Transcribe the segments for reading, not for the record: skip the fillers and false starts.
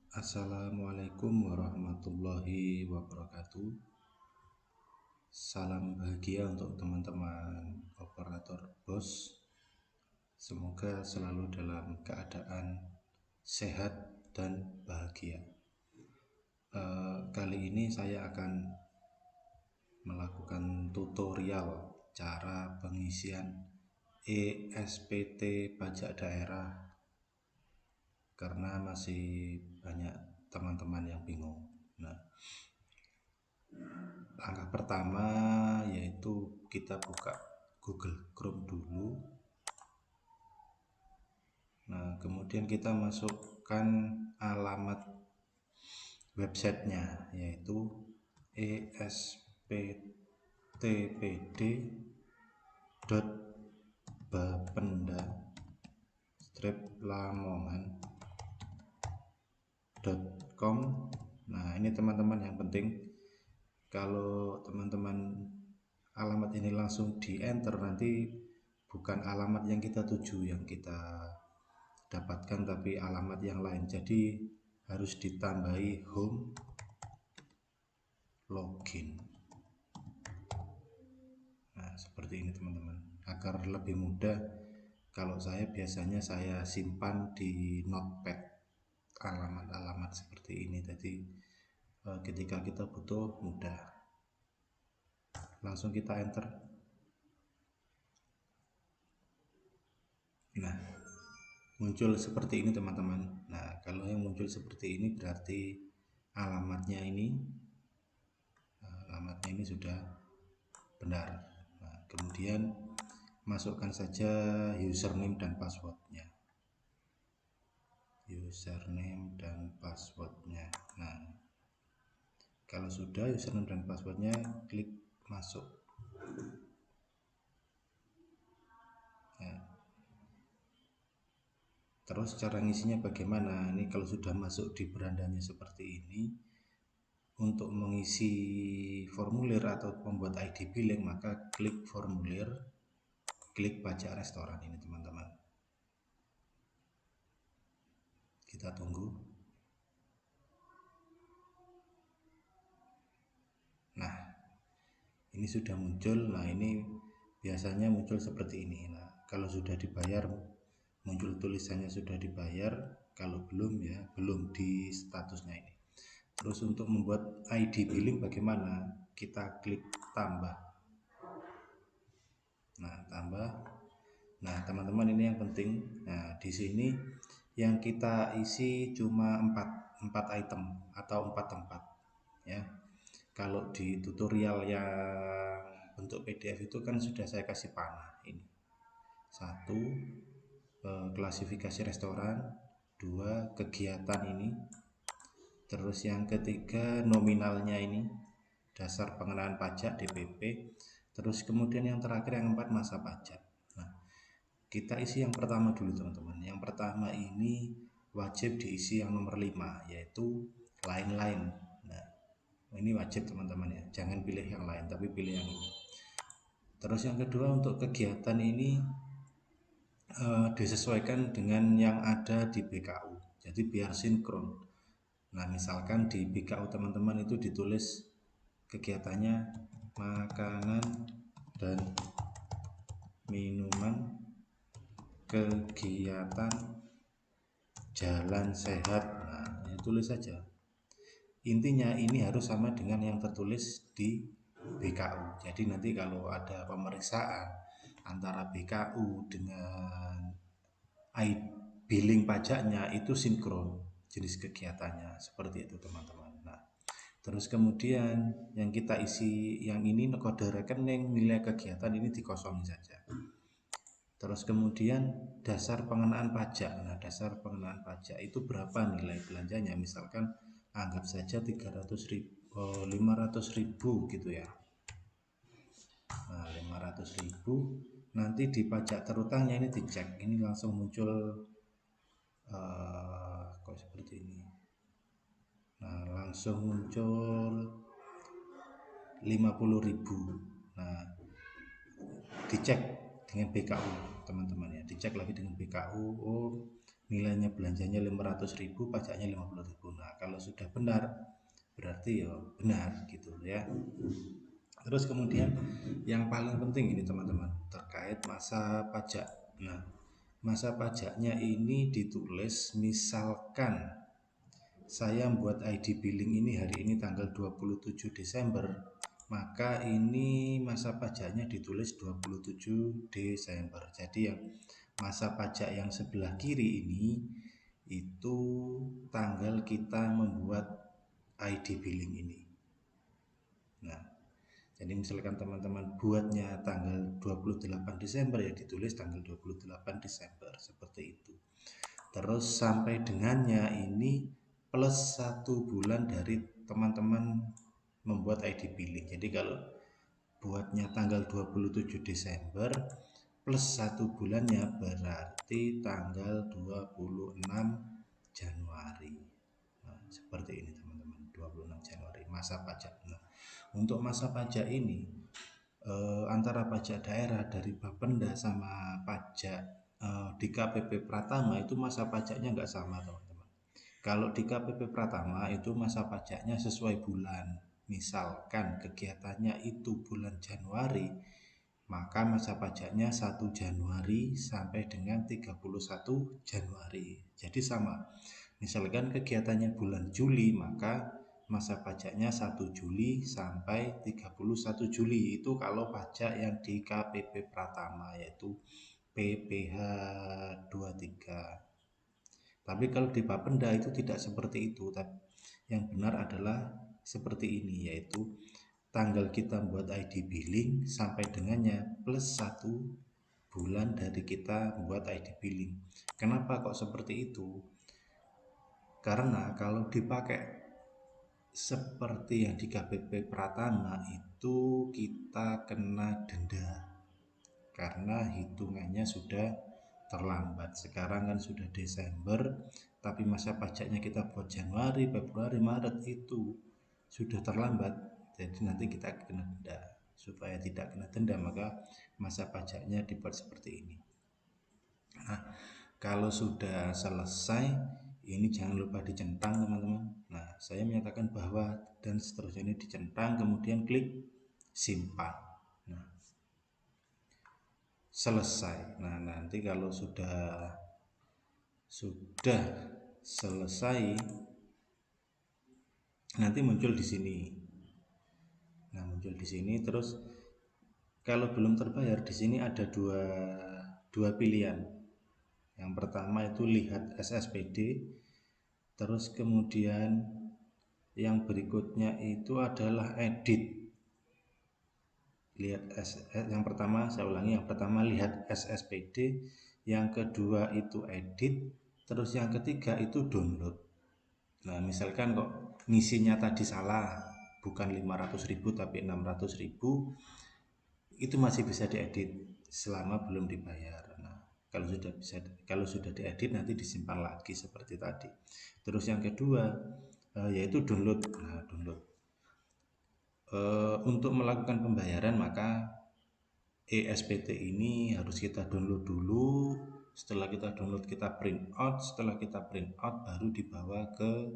Assalamualaikum warahmatullahi wabarakatuh. Salam bahagia untuk teman-teman operator BOS. Semoga selalu dalam keadaan sehat dan bahagia. Kali ini saya akan melakukan tutorial cara pengisian ESPT pajak daerah, karena masih banyak teman-teman yang bingung. Nah, langkah pertama yaitu kita buka Google Chrome dulu. Nah, kemudian kita masukkan alamat websitenya, yaitu esptpd.bapenda-lamongan.com. Nah, ini teman-teman yang penting, kalau teman-teman alamat ini langsung di enter, nanti bukan alamat yang kita tuju, yang kita dapatkan, tapi alamat yang lain. Jadi harus ditambahi home login. Nah, seperti ini teman-teman, agar lebih mudah. Kalau saya biasanya saya simpan di notepad alamat-alamat seperti ini, jadi ketika kita butuh mudah. Langsung kita enter. Nah, muncul seperti ini teman-teman. Nah, kalau yang muncul seperti ini berarti alamatnya ini sudah benar. Nah, kemudian masukkan saja username dan passwordnya. Nah, kalau sudah username dan passwordnya, klik masuk. Nah, terus cara ngisinya bagaimana? Ini kalau sudah masuk di berandanya seperti ini, untuk mengisi formulir atau membuat ID billing, maka klik formulir, klik pajak restoran ini teman-teman. Kita tunggu. Nah, ini sudah muncul. Nah, ini biasanya muncul seperti ini. Nah, kalau sudah dibayar, muncul tulisannya sudah dibayar. Kalau belum, ya belum di statusnya ini. Terus untuk membuat ID billing bagaimana? Kita klik tambah. Nah, tambah. Nah, teman-teman, ini yang penting. Nah, di sini yang kita isi cuma 4 item atau 4 tempat, ya. Kalau di tutorial yang bentuk PDF itu kan sudah saya kasih panah. Ini 1, klasifikasi restoran, 2, kegiatan ini, terus yang ketiga nominalnya ini, dasar pengenaan pajak DPP, terus kemudian yang terakhir yang 4, masa pajak. Nah, kita isi yang pertama dulu teman-teman. Yang pertama ini wajib diisi yang nomor 5, yaitu lain-lain. Nah, ini wajib teman-teman ya, jangan pilih yang lain tapi pilih yang ini. Terus yang kedua, untuk kegiatan ini disesuaikan dengan yang ada di BKU, jadi biar sinkron. Nah, misalkan di BKU teman-teman itu ditulis kegiatannya makanan dan minuman, kegiatan jalan sehat. Nah, ya tulis saja. Intinya ini harus sama dengan yang tertulis di BKU. Jadi nanti kalau ada pemeriksaan antara BKU dengan billing pajaknya, itu sinkron jenis kegiatannya, seperti itu teman-teman. Nah, terus kemudian yang kita isi yang ini, kode rekening, nilai kegiatan ini dikosongin saja. Terus kemudian dasar pengenaan pajak. Nah, dasar pengenaan pajak itu berapa nilai belanjanya? Misalkan anggap saja 500.000 gitu ya. Nah, 500.000, nanti di pajak terutangnya ini dicek, ini langsung muncul kok seperti ini. Nah, langsung muncul 50.000. Nah, dicek dengan BKU teman-teman ya, dicek lagi dengan BKU. Oh, nilainya belanjanya 500.000, pajaknya 50.000. Nah, kalau sudah benar berarti ya benar gitu ya. Terus kemudian yang paling penting ini teman-teman terkait masa pajak. Nah, masa pajaknya ini ditulis misalkan saya membuat ID billing ini hari ini tanggal 27 Desember, maka ini masa pajaknya ditulis 27 Desember. Jadi yang masa pajak yang sebelah kiri ini itu tanggal kita membuat ID billing ini. Nah, jadi misalkan teman-teman buatnya tanggal 28 Desember ya ditulis tanggal 28 Desember seperti itu. Terus sampai dengannya ini plus 1 bulan dari teman-teman membuat ID billing. Jadi kalau buatnya tanggal 27 Desember plus 1 bulannya berarti tanggal 26 Januari. Nah, seperti ini teman-teman, 26 Januari masa pajak. Nah, untuk masa pajak ini antara pajak daerah dari Bapenda sama pajak di KPP Pratama itu masa pajaknya nggak sama teman-teman. Kalau di KPP Pratama itu masa pajaknya sesuai bulan. Misalkan kegiatannya itu bulan Januari, maka masa pajaknya 1 Januari sampai dengan 31 Januari. Jadi sama. Misalkan kegiatannya bulan Juli, maka masa pajaknya 1 Juli sampai 31 Juli. Itu kalau pajak yang di KPP Pratama yaitu PPh 23. Tapi kalau di Bapenda itu tidak seperti itu. Tapi yang benar adalah seperti ini, yaitu tanggal kita buat ID billing sampai dengannya plus 1 bulan dari kita buat ID billing. Kenapa kok seperti itu? Karena kalau dipakai seperti yang di KPP Pratama itu kita kena denda karena hitungannya sudah terlambat. Sekarang kan sudah Desember, tapi masa pajaknya kita buat Januari, Februari, Maret itu sudah terlambat. Jadi nanti kita kena denda. Supaya tidak kena denda maka masa pajaknya dibuat seperti ini. Nah, kalau sudah selesai ini jangan lupa dicentang teman-teman. Nah, saya menyatakan bahwa dan seterusnya ini dicentang, kemudian klik simpan. Nah, selesai. Nah, nanti kalau sudah selesai nanti muncul di sini. Nah, muncul di sini terus kalau belum terbayar di sini ada dua pilihan. Yang pertama itu lihat SSPD, terus kemudian yang berikutnya itu adalah edit. Yang pertama, saya ulangi, yang pertama lihat SSPD, yang kedua itu edit, terus yang ketiga itu download. Nah, misalkan kok ngisinya tadi salah, bukan 500.000 tapi 600.000, itu masih bisa diedit selama belum dibayar. Nah, kalau sudah diedit nanti disimpan lagi seperti tadi. Terus yang kedua yaitu download. Nah, download. Untuk melakukan pembayaran maka ESPT ini harus kita download dulu. Setelah kita download kita print out. Setelah kita print out baru dibawa ke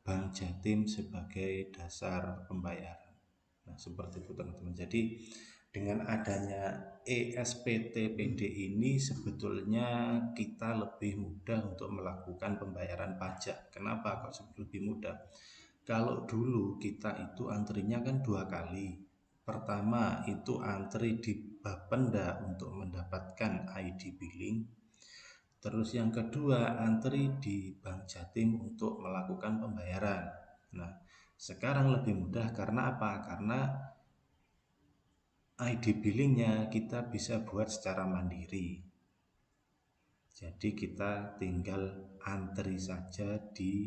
Bank Jatim sebagai dasar pembayaran. Nah, seperti itu teman-teman. Jadi dengan adanya ESPT PD ini sebetulnya kita lebih mudah untuk melakukan pembayaran pajak. Kenapa kok lebih mudah? Kalau dulu kita itu antrinya kan 2 kali. Pertama itu antri di Bapenda untuk mendapatkan ID billing. Terus yang kedua antri di Bank Jatim untuk melakukan pembayaran. Nah, sekarang lebih mudah karena apa? Karena ID billingnya kita bisa buat secara mandiri. Jadi kita tinggal antri saja di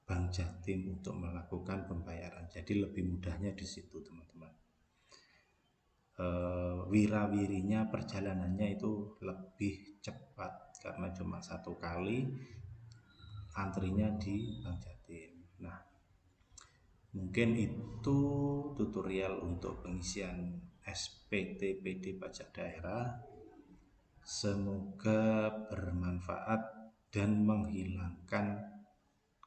Bank Jatim untuk melakukan pembayaran. Jadi lebih mudahnya di situ teman-teman. Wirawirinya perjalanannya itu lebih cepat karena cuma 1 kali antrinya di Bank Jatim. Nah, mungkin itu tutorial untuk pengisian SPT PD pajak daerah. Semoga bermanfaat. dan menghilangkan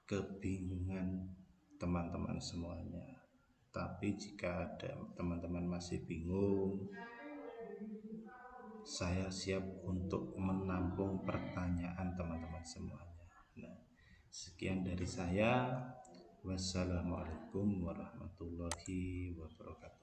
kebingungan teman-teman semuanya. Tapi jika ada teman-teman masih bingung, saya siap untuk menampung pertanyaan teman-teman semuanya. Nah, sekian dari saya. Wassalamualaikum warahmatullahi wabarakatuh.